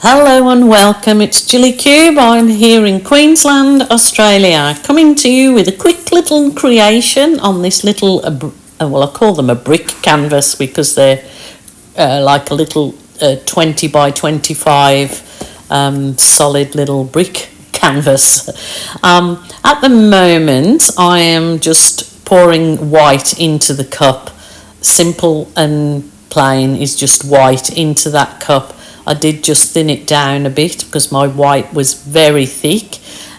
Hello and welcome, it's Gilly Cube. I'm here in Queensland, Australia, coming to you with a quick little creation on this little, well, I call them a brick canvas because they're like a little 20 by 25 solid little brick canvas. At the moment I am just pouring white into the cup. Simple and plain is just white into that cup. I did just thin it down a bit because my white was very thick,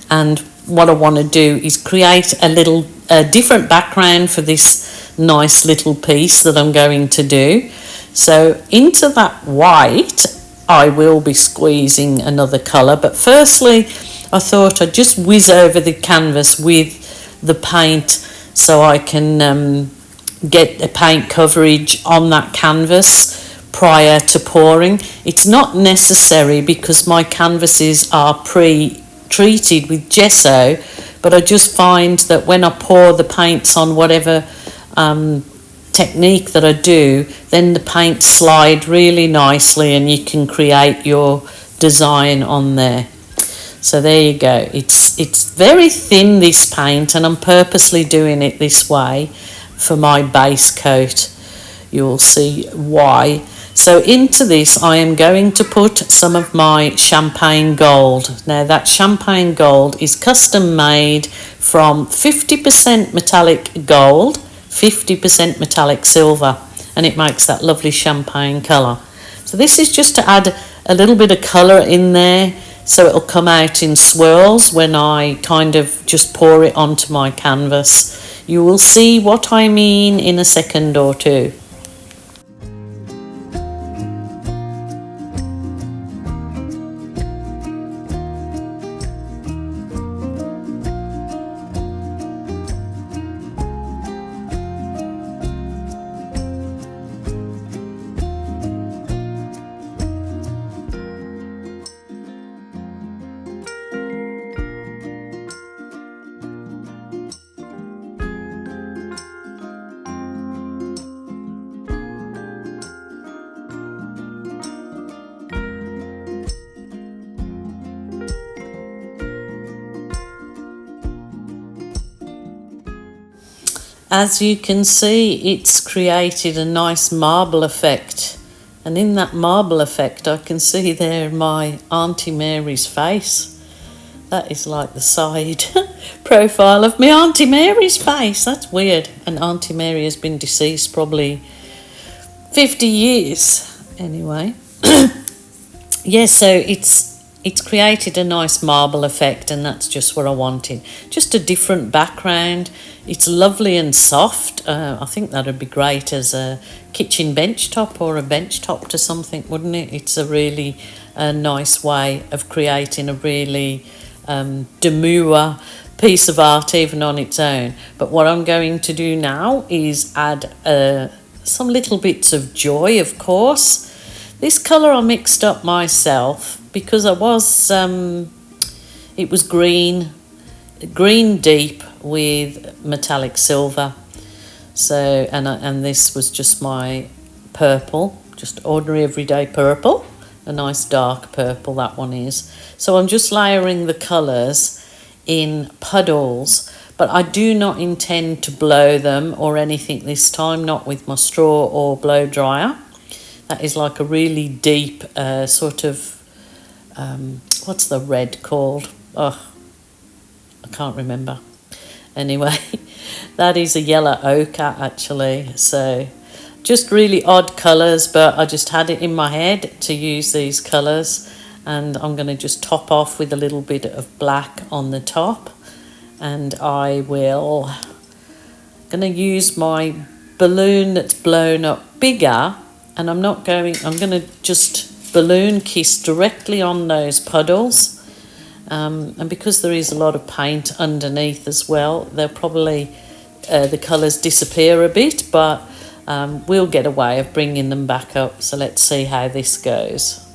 and what I want to do is create a different background for this nice little piece that I'm going to do. So into that white I will be squeezing another colour, but firstly I thought I'd just whiz over the canvas with the paint so I can get the paint coverage on that canvas prior to pouring. It's not necessary because my canvases are pre-treated with gesso, but I just find that when I pour the paints on whatever technique that I do, then the paints slide really nicely and you can create your design on there. So there you go. It's very thin, this paint, and I'm purposely doing it this way for my base coat. You'll see why. So into this I am going to put some of my champagne gold. Now that champagne gold is custom made from 50% metallic gold, 50% metallic silver, and it makes that lovely champagne colour. So this is just to add a little bit of colour in there so it'll come out in swirls when I kind of just pour it onto my canvas. You will see what I mean in a second or two. As you can see, it's created a nice marble effect, and in that marble effect I can see there my Auntie Mary's face. That is like the side profile of my Auntie Mary's face. That's weird, and Auntie Mary has been deceased probably 50 years anyway. Yeah, so it's created a nice marble effect, and that's just what I wanted. Just a different background. It's lovely and soft. I think that would be great as a kitchen bench top or a bench top to something, wouldn't it? It's a really nice way of creating a really demure piece of art even on its own. But what I'm going to do now is add some little bits of joy, of course. This colour I mixed up myself because it was green deep with metallic silver. So and this was just my purple, just ordinary everyday purple, a nice dark purple that one is. So I'm just layering the colours in puddles, but I do not intend to blow them or anything this time, not with my straw or blow dryer. That is like a really deep sort of what's the red called? Oh, I can't remember. Anyway, that is a yellow ochre actually. So just really odd colours, but I just had it in my head to use these colours, and I'm going to just top off with a little bit of black on the top, and I will going to use my balloon that's blown up bigger, and I'm going to just balloon kiss directly on those puddles. And because there is a lot of paint underneath as well, they'll probably the colours disappear a bit, but we'll get a way of bringing them back up. So let's see how this goes.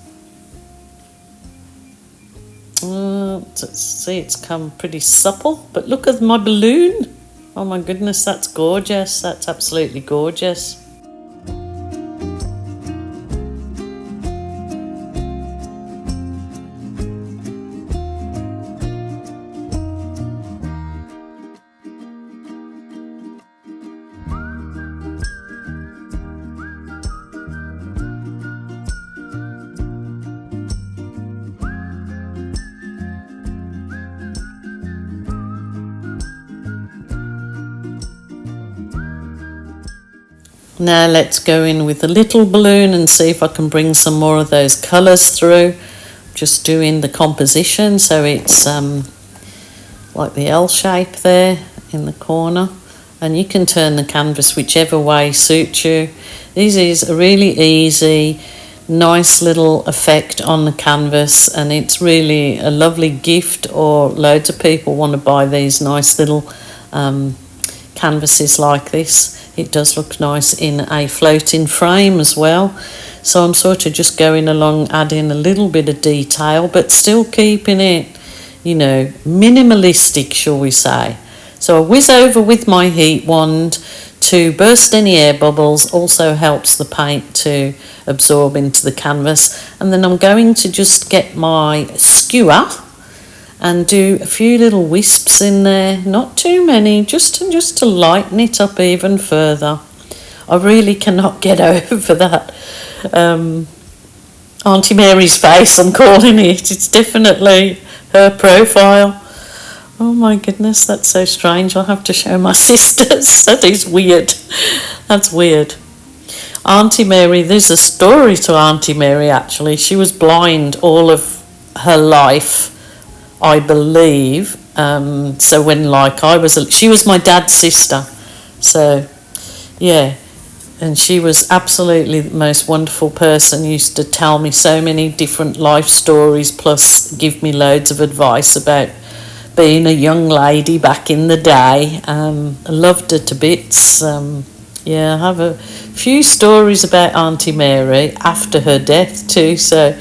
Let's see, it's come pretty supple, but look at my balloon. Oh my goodness, that's gorgeous. That's absolutely gorgeous. Now let's go in with a little balloon and see if I can bring some more of those colours through. Just doing the composition so it's like the L shape there in the corner, and you can turn the canvas whichever way suits you. This is a really easy, nice little effect on the canvas, and it's really a lovely gift, or loads of people want to buy these nice little canvases like this. It does look nice in a floating frame as well. So I'm sort of just going along, adding a little bit of detail, but still keeping it, you know, minimalistic, shall we say. So I whiz over with my heat wand to burst any air bubbles, also helps the paint to absorb into the canvas. And then I'm going to just get my skewer and do a few little wisps in there, not too many, just to lighten it up even further. I really cannot get over that Auntie Mary's face, I'm calling it. It's definitely her profile. Oh my goodness, that's so strange. I'll have to show my sisters. That is weird. That's weird. Auntie Mary, there's a story to Auntie Mary actually. She was blind all of her life, I believe. So when she was my dad's sister. So yeah, and she was absolutely the most wonderful person. Used to tell me so many different life stories, plus give me loads of advice about being a young lady back in the day. I loved her to bits. Yeah, I have a few stories about Auntie Mary after her death too, so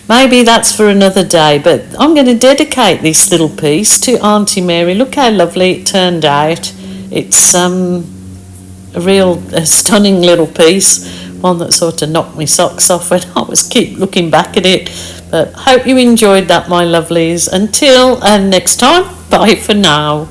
maybe that's for another day. But I'm going to dedicate this little piece to Auntie Mary. Look how lovely it turned out. It's a stunning little piece, one that sort of knocked me socks off when I was keep looking back at it. But hope you enjoyed that, my lovelies. Until next time, bye for now.